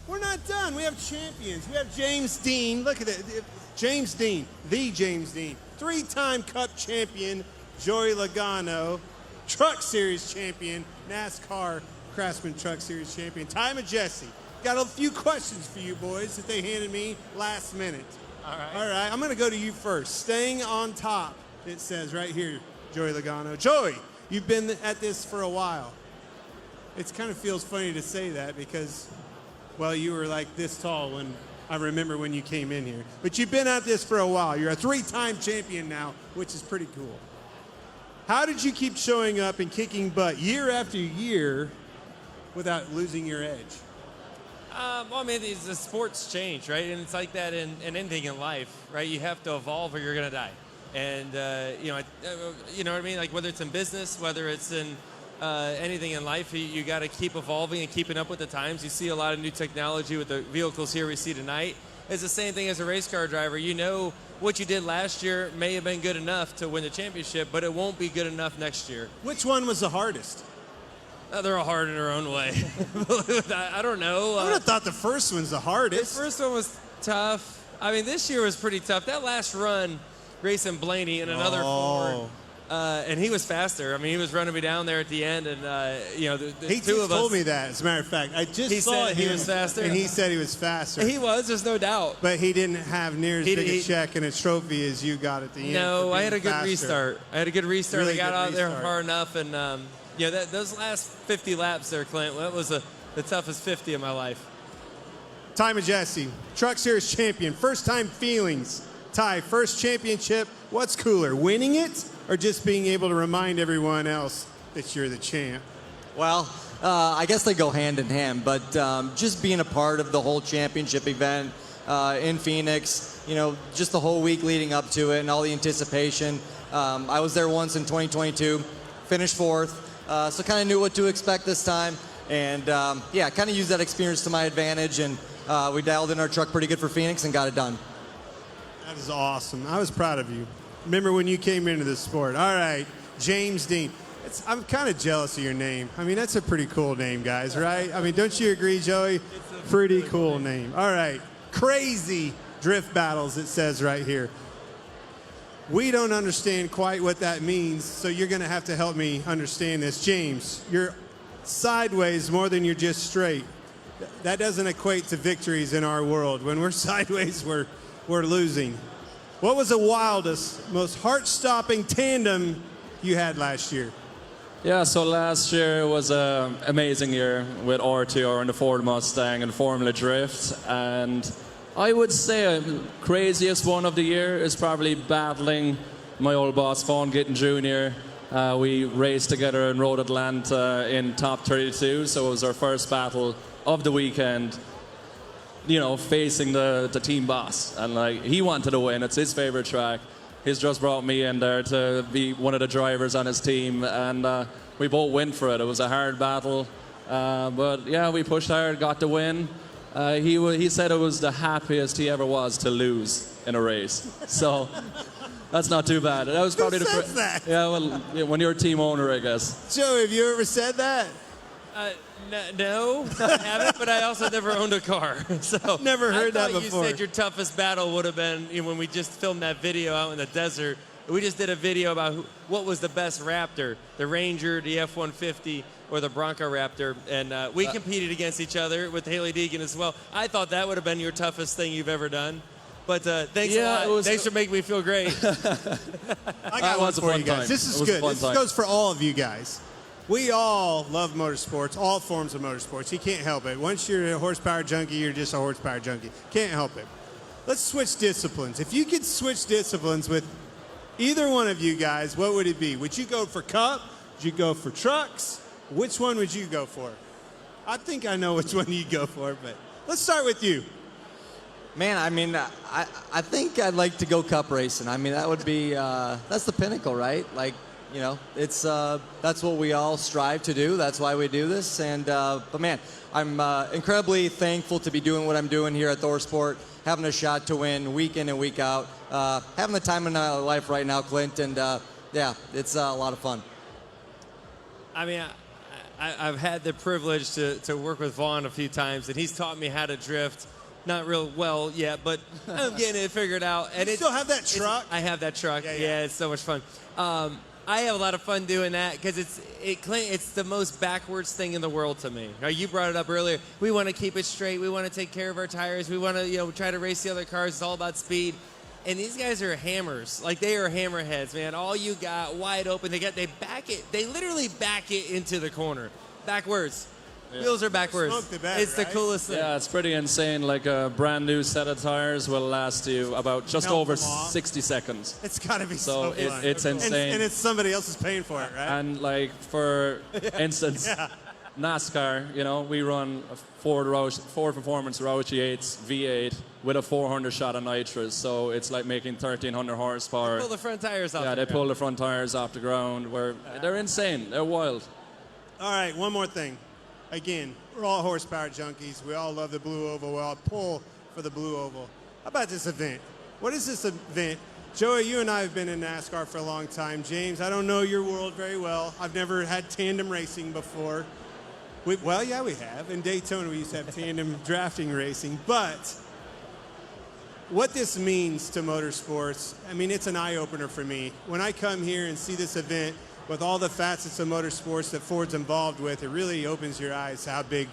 We're not done. We have champions. We have James Dean. Look at it. James Dean, the James Dean. 3-time Cup champion, Joey Logano. Truck Series champion, NASCAR Craftsman Truck Series champion, Ty Majesty. Got a few questions for you boys that they handed me last minute. All right. All right, I'm going to go to you first. Staying on top, it says right here, Joey Logano. Joey, you've been at this for a while. It kind of feels funny to say that because, well, you were like this tall when I remember when you came in here. But you've been at this for a while. You're a 3-time champion now, which is pretty cool. How did you keep showing up and kicking butt year after year without losing your edge? Well, I mean, the sports change, right? And it's like that in anything in life, right? You have to evolve or you're going to die. And, you know what I mean? Like whether it's in business, whether it's in anything in life, you got to keep evolving and keeping up with the times. You see a lot of new technology with the vehicles here we see tonight. It's the same thing as a race car driver. You know what you did last year may have been good enough to win the championship, but it won't be good enough next year. Which one was the hardest? They're all hard in their own way. I don't know. I would have thought the first one's the hardest. The first one was tough. I mean, this year was pretty tough. That last run, racing Blaney in another Ford, and he was faster. I mean, he was running me down there at the end, and you know, the he two of us. told me that. As a matter of fact, I just He saw said him, he was faster? and he said he was faster. He was. There's no doubt. But he didn't have near as big a he- check and a trophy as you got at the end. No, for I had a being good faster. restart. I had a good restart. Really I got good out there restart. far enough, and yeah, those last 50 laps there, Clint, that was the toughest 50 of my life. Ty Majesty, Truck Series champion, first time feelings. Ty, first championship, what's cooler, winning it or just being able to remind everyone else that you're the champ? Well, I guess they go hand in hand, but just being a part of the whole championship event in Phoenix, you know, just the whole week leading up to it and all the anticipation. I was there once in 2022, finished 4th, so kind of knew what to expect this time. And yeah, kind of used that experience to my advantage, and we dialed in our truck pretty good for Phoenix and got it done. That is awesome. I was proud of you. Remember when you came into the sport. All right, James Dean. I'm kind of jealous of your name. I mean, that's a pretty cool name, guys, right? I mean, don't you agree, Joey? It's a Pretty really cool cool name. All right, crazy drift battles, it says right here. We don't understand quite what that means, so you're going to have to help me understand this. James, you're sideways more than you're just straight. That doesn't equate to victories in our world. When we're sideways, we're losing. What was the wildest, most heart-stopping tandem you had last year? Yeah, so last year was an amazing year with RTR and the Ford Mustang and Formula Drift. And I would say craziest one of the year is probably battling my old boss, Vaughn Gittin Jr. We raced together in Road Atlanta in top 32, so it was our first battle of the weekend, you know, facing the team boss. And like, he wanted to win, it's his favorite track. He's just brought me in there to be one of the drivers on his team, and we both went for it. It was a hard battle, but yeah, we pushed hard, got the win. He said it was the happiest he ever was to lose in a race. So that's not too bad. That was probably Who says that? Yeah, well, yeah, when you're a team owner, I guess. Joey, have you ever said that? No, I haven't, but I also never owned a car. So Never heard that I thought before. You said your toughest battle would have been when we just filmed that video out in the desert. We just did a video about what was the best Raptor, the Ranger, the F-150, or the Bronco Raptor, and we competed against each other with Haley Deegan as well. I thought that would have been your toughest thing you've ever done. But thanks a lot. Thanks for making me feel great. I got one for you guys. This is good. This goes for all of you guys. We all love motorsports, all forms of motorsports. You can't help it. Once you're a horsepower junkie, you're just a horsepower junkie. Can't help it. Let's switch disciplines. If you could switch disciplines with either one of you guys, what would it be? Would you go for Cup? Would you go for trucks? Which one would you go for? I think I know which one you'd go for, but let's start with you. Man, I mean, I think I'd like to go cup racing. I mean, that would be, that's the pinnacle, right? Like, you know, it's, that's what we all strive to do. That's why we do this. And, but man, I'm incredibly thankful to be doing what I'm doing here at ThorSport, having a shot to win week in and week out, having the time of my life right now, Clint. And yeah, it's a lot of fun. I mean, I've had the privilege to work with Vaughn a few times, and he's taught me how to drift. Not real well yet, but I'm getting it figured out. And you still have that truck? I have that truck. Yeah, it's so much fun. I have a lot of fun doing that because it's the most backwards thing in the world to me. You brought it up earlier. We want to keep it straight. We want to take care of our tires. We want to try to race the other cars. It's all about speed. And these guys are hammers. Like, they are hammerheads, man. All you got wide open. They literally back it into the corner. Backwards. Yeah. Wheels are backwards. It's the coolest thing. Yeah, it's pretty insane. Like a brand new set of tires will last you about just over 60 seconds. It's got to be so fun. It's insane. And it's somebody else is paying for it, right? And like, for instance, NASCAR, we run a Ford Performance Roush 8's V8 with a 400 shot of nitrous, so it's like making 1,300 horsepower. They pull the front tires off. Yeah, they pull the front tires off the ground. They're insane. They're wild. All right, one more thing. Again, we're all horsepower junkies. We all love the Blue Oval. We all pull for the Blue Oval. How about this event? What is this event? Joey, you and I have been in NASCAR for a long time. James, I don't know your world very well. I've never had tandem racing before. We have. In Daytona, we used to have tandem drafting racing. But what this means to motorsports, I mean, it's an eye-opener for me. When I come here and see this event with all the facets of motorsports that Ford's involved with, it really opens your eyes how big,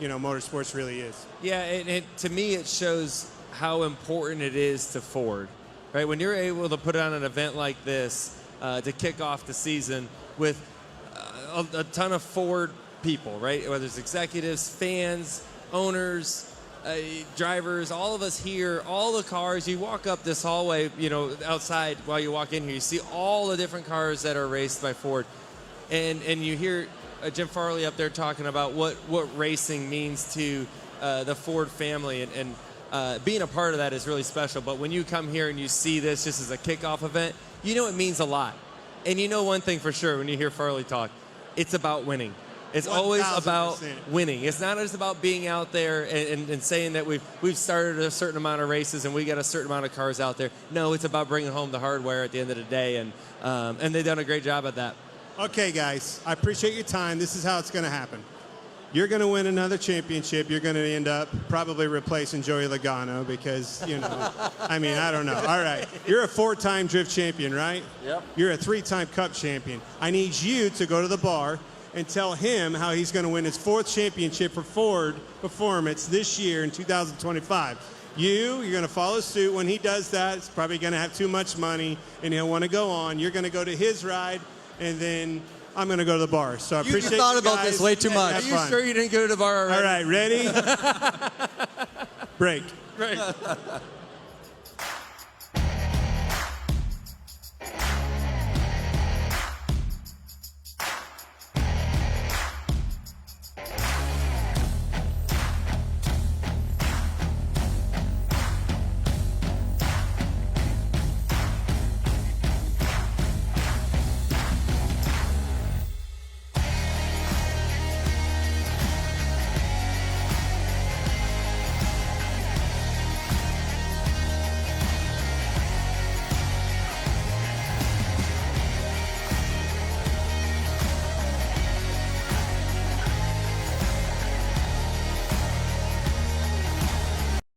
motorsports really is. Yeah, and to me, it shows how important it is to Ford, right? When you're able to put on an event like this to kick off the season with a ton of Ford people, right? Whether it's executives, fans, owners, drivers, all of us here, all the cars. You walk up this hallway, outside while you walk in here, you see all the different cars that are raced by Ford. And you hear Jim Farley up there talking about what racing means to the Ford family. And being a part of that is really special. But when you come here and you see this just as a kickoff event, it means a lot. And one thing for sure when you hear Farley talk, it's about winning. It's 1,000%. Always about winning. It's not just about being out there and saying that we've started a certain amount of races and we got a certain amount of cars out there. No, it's about bringing home the hardware at the end of the day, and they've done a great job at that. Okay, guys, I appreciate your time. This is how it's going to happen. You're going to win another championship. You're going to end up probably replacing Joey Logano because, I mean, I don't know. All right. You're a 4-time drift champion, right? Yep. You're a 3-time Cup champion. I need you to go to the bar and tell him how he's going to win his 4th championship for Ford Performance this year in 2025. You're going to follow suit. When he does that, he's probably going to have too much money, and he'll want to go on. You're going to go to his ride, and then I'm going to go to the bar. So I appreciate you thought about this way too much. Are you sure you didn't go to the bar already? All right, ready? Break. Right.